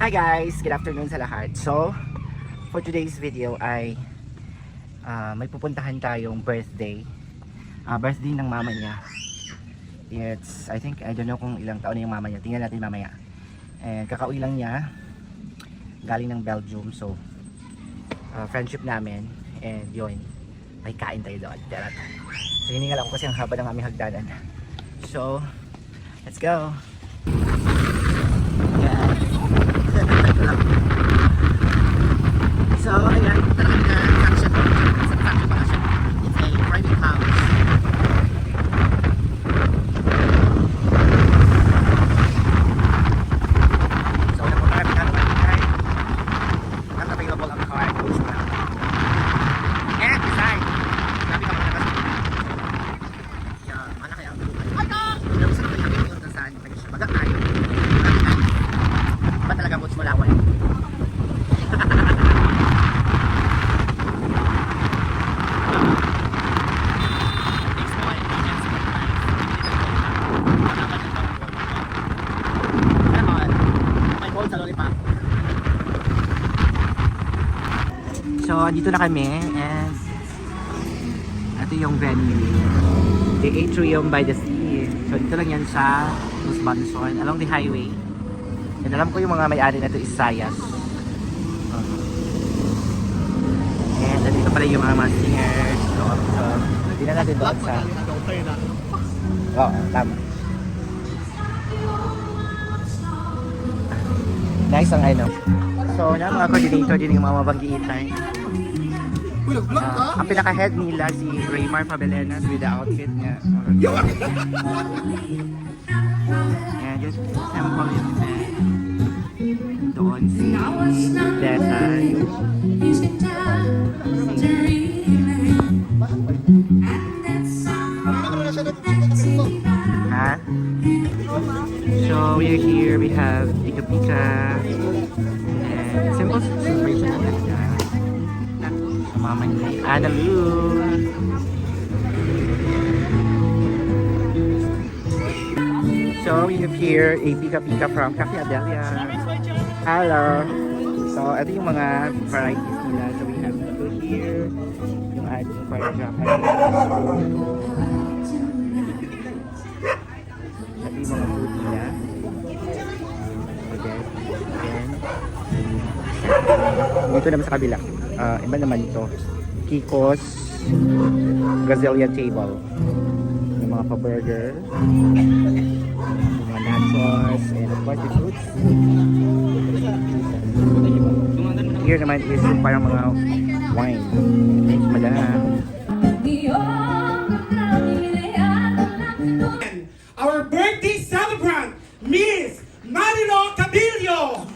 Hi guys! Good afternoon sa lahat. So, for today's video ay may pupuntahan tayong birthday. Birthday ng mama niya. It's, I don't know kung ilang taon na yung mama niya. Tingnan natin mamaya. And kakauwi lang niya. Galing ng Belgium. So, friendship namin. And yun, may kain tayo doon. So, hiningal ako kasi ang haba ng aming hagdanan. So, let's go! Yeah. So, ayan, punta na kami na function. Sa function pa siya. It's a private house. So, napunta kami na naman kahit not available ang car. Close na. And decide. Sabi ka muna kasi. Mana kaya ang buhay? Dapat sa kanya yung yung saan. Mag-akay. Ba talaga mo malawan? So, dito na kami and ito yung venue. The Atrium by the Sea. So, dito lang yan sa Lusbanson along the highway. And alam ko yung mga may-ari na ito is Sayas. And dito pala yung mga singers. So, hindi na natin doon sa... Oo, tama. Nice ang ano. So, na mga coordinator din yung mga mabanggiitan. Ang pinaka-head nila si Raymar Pabelenas with the outfit niya. And just sample yung doon si Desai. Ha? So we're here, we have Pika Pika and simple celebration na siya. Sa mama niya, Analu. So we have here a Pika Pika from Cafe Adelia. Hello! So ito yung mga varieties nila. So we have ito here, yung ating choreographer. Ito yung mga food nila. Dito naman sa kabila. Iba naman ito. Kiko's Brazilian table. Yung mga pa-burger. Mga nachos. And of course the fruits. Here naman is parang mga wine. Thanks, madam. Our birthday celebrant, Miss Marilo Cabillo.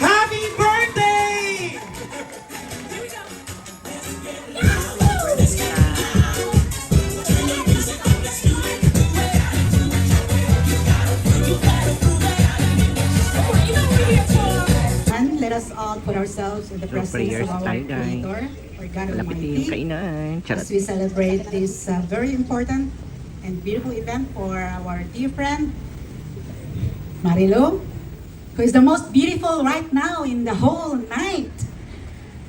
Happy birthday! And let us all put ourselves in the presence of our Creator, or God Malapit yung Almighty, kainan. Charot. as we celebrate this very important and beautiful event for our dear friend, Marilo, who is the most beautiful right now in the whole night.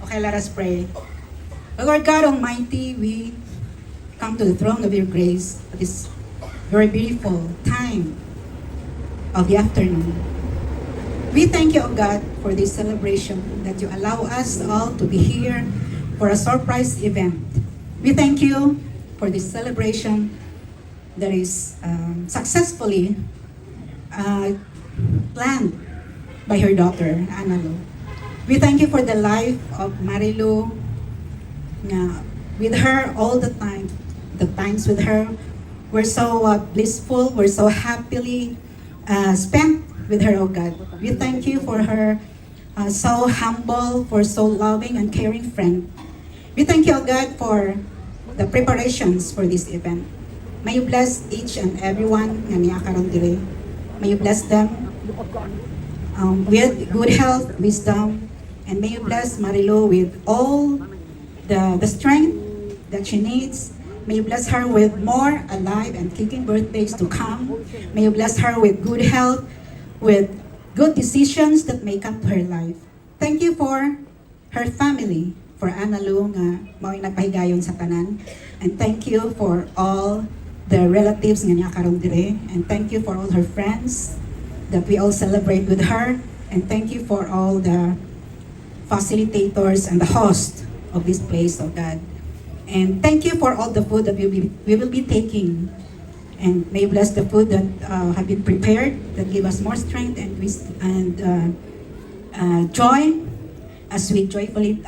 Okay, let us pray. Lord God Almighty, we come to the throne of your grace at this very beautiful time of the afternoon. We thank you, O God, for this celebration that you allow us all to be here for a surprise event. We thank you for this celebration that is successfully planned by her daughter, Analu. We thank you for the life of Marilu, with her all the time. The times with her were so blissful, were so happily spent with her, oh God. We thank you for her so humble, for so loving and caring friend. We thank you, oh God, for the preparations for this event. May you bless each and everyone nga niya karon diri. May you bless them with good health, wisdom, and may you bless Marilu with all the strength that she needs May you bless her with more alive and kicking birthdays to come. May you bless her with good health, with good decisions that may come to her life. Thank you for her family, for Ana Lu nga mao'y nagpahigayon sa tanan. And thank you for all the relatives nga niya karon dire. And thank you for all her friends that we all celebrate with her. And thank you for all the facilitators and the host of this place, oh God. And thank you for all the food that we will be taking. And may you bless the food that have been prepared, that give us more strength and joy as we joyfully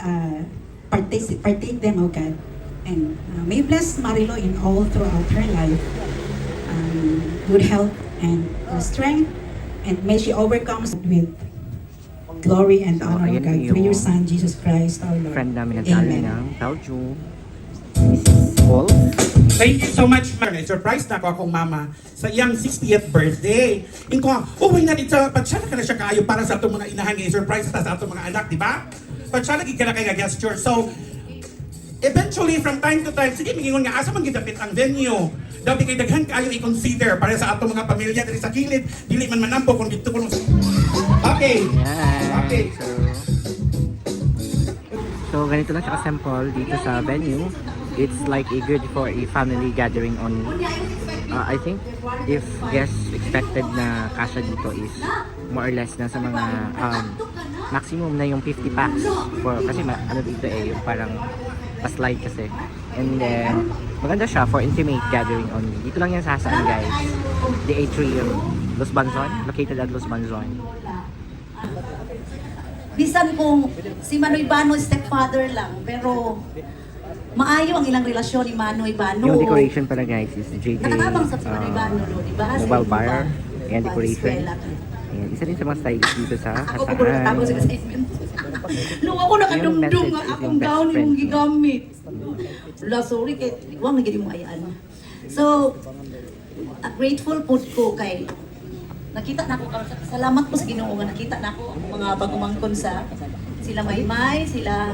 partake them, oh God. And may you bless Marilo in all throughout her life. Good health and strength. And may she overcome with glory and So, honor, ayan God, yung through your Son, Jesus Christ, our Lord. Friend namin nagdali Amen. ng Tauju. Mrs. Paul. Thank you so much, Ma'am. Surprise na ako akong mama sa iyang 60th birthday. Inko, uwi na dito, patsya na ka na siya kaayo para sa itong mga inahan ngayon. Surprise na sa itong mga anak, di ba? Patsya lagi ka na kay gesture. So, eventually, from time to time, sige, mingingon nga, asa man gidapit ang venue. Dabi kay daghan kaayo i-consider para sa atong mga pamilya diri sa kilid. Dili man manampo kung dito ko. Okay. Yan. Okay. So, ganito lang siya ka-sample dito sa venue. It's like a good for a family gathering only. I think if guests expected na kasha dito is more or less na sa mga maximum na yung 50 packs for, kasi ano dito yung parang pa-slide kasi. And then maganda siya for intimate gathering only. Dito lang yan sa Hasaan, guys. The Atrium, Los Banzon, located at Los Banzon. Bisan kung si Manoy Bano stepfather lang, pero maayo ang ilang relasyon ni Manoy Bano. Yung decoration pala, guys, is JJ Nakatabang sa Manoy Bano, no? Diba? mobile bar Diba? and decoration. Eskwela. Ayan, isa din sa mga stylist dito sa Ako po natapos sa Hasaan. assignment. Nung ako nakadumdum nga akong gown yung gigamit. Wala, sorry, kay wang nagiging mo ayaan. So, grateful po ko kay nakita na ako, salamat po sa Ginoo nga nakita na ako ang mga bagumangkon sa sila Maymay, sila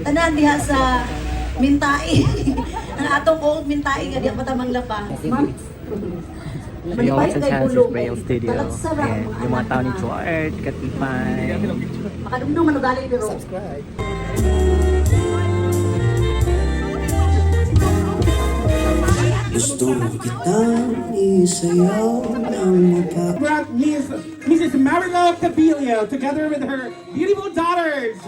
tanan diha sa Mintai. Ang atong old Mintai nga diha patamang lapa. So yung Watson Chances Braille Studio. Ayan, yung mga tao ni George, Katipay. Makadumdum man ugali pero Gusto kitang isayaw ng mapa. Brought Mrs. Marilo Cabilio together with her beautiful daughters.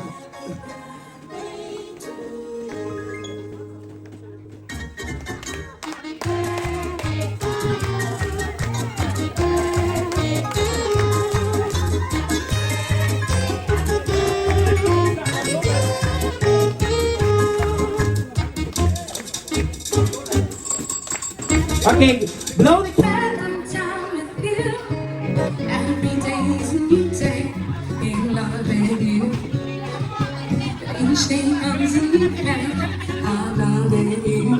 Okay, blow the Spend time with you. Every day is a new day. In love with you. Each day comes a new day. I love you.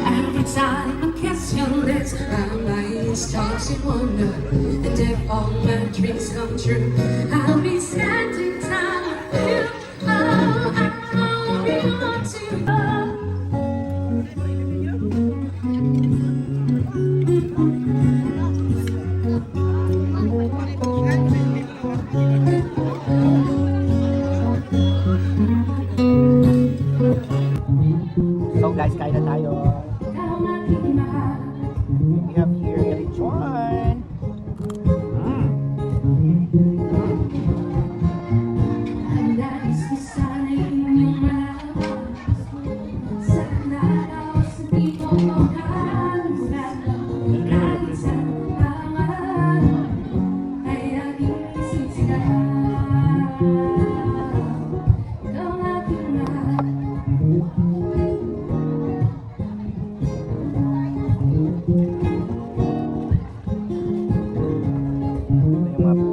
Every time I kiss your lips, my eyes starts to wonder. And if all my dreams come true, I'll be spending time with you. Oh, I love you too. So guys, kain na tayo. We have here lechon.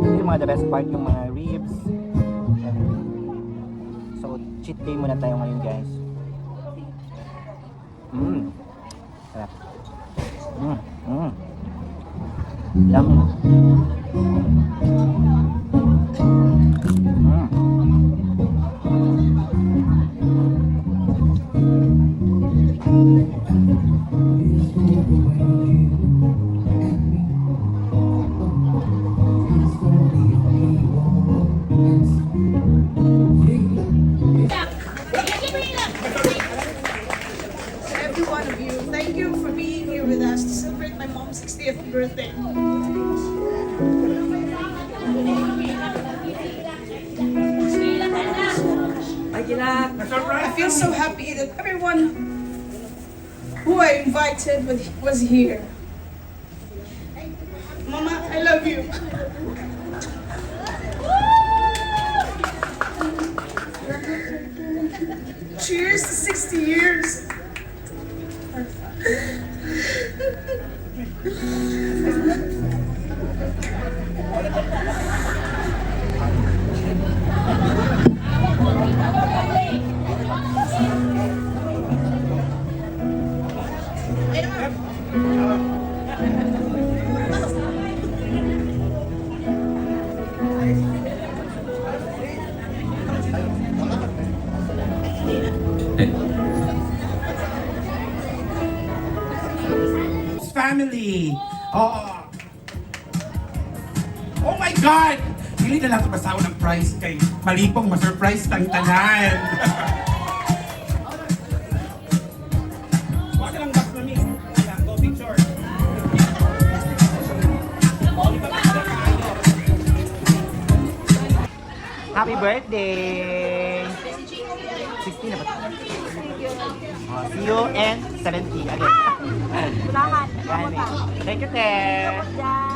Yung mga the best part, yung mga ribs. So, cheat day muna tayo ngayon, guys. Sarap. Yummy. Every one of you, thank you for being here with us to celebrate my mom's 60th birthday. I feel so happy that everyone who I invited was here. Mama, I love you. Cheers to 60 years. Family. Oh. Oh my God! Dili na lang ito masawa ng prize kay malipong ma-surprise tang tanan. Wala lang box na mix. Go picture. Happy birthday! 60 na ba? Oh, see you and 70 again. Salamat. Thank you, Te.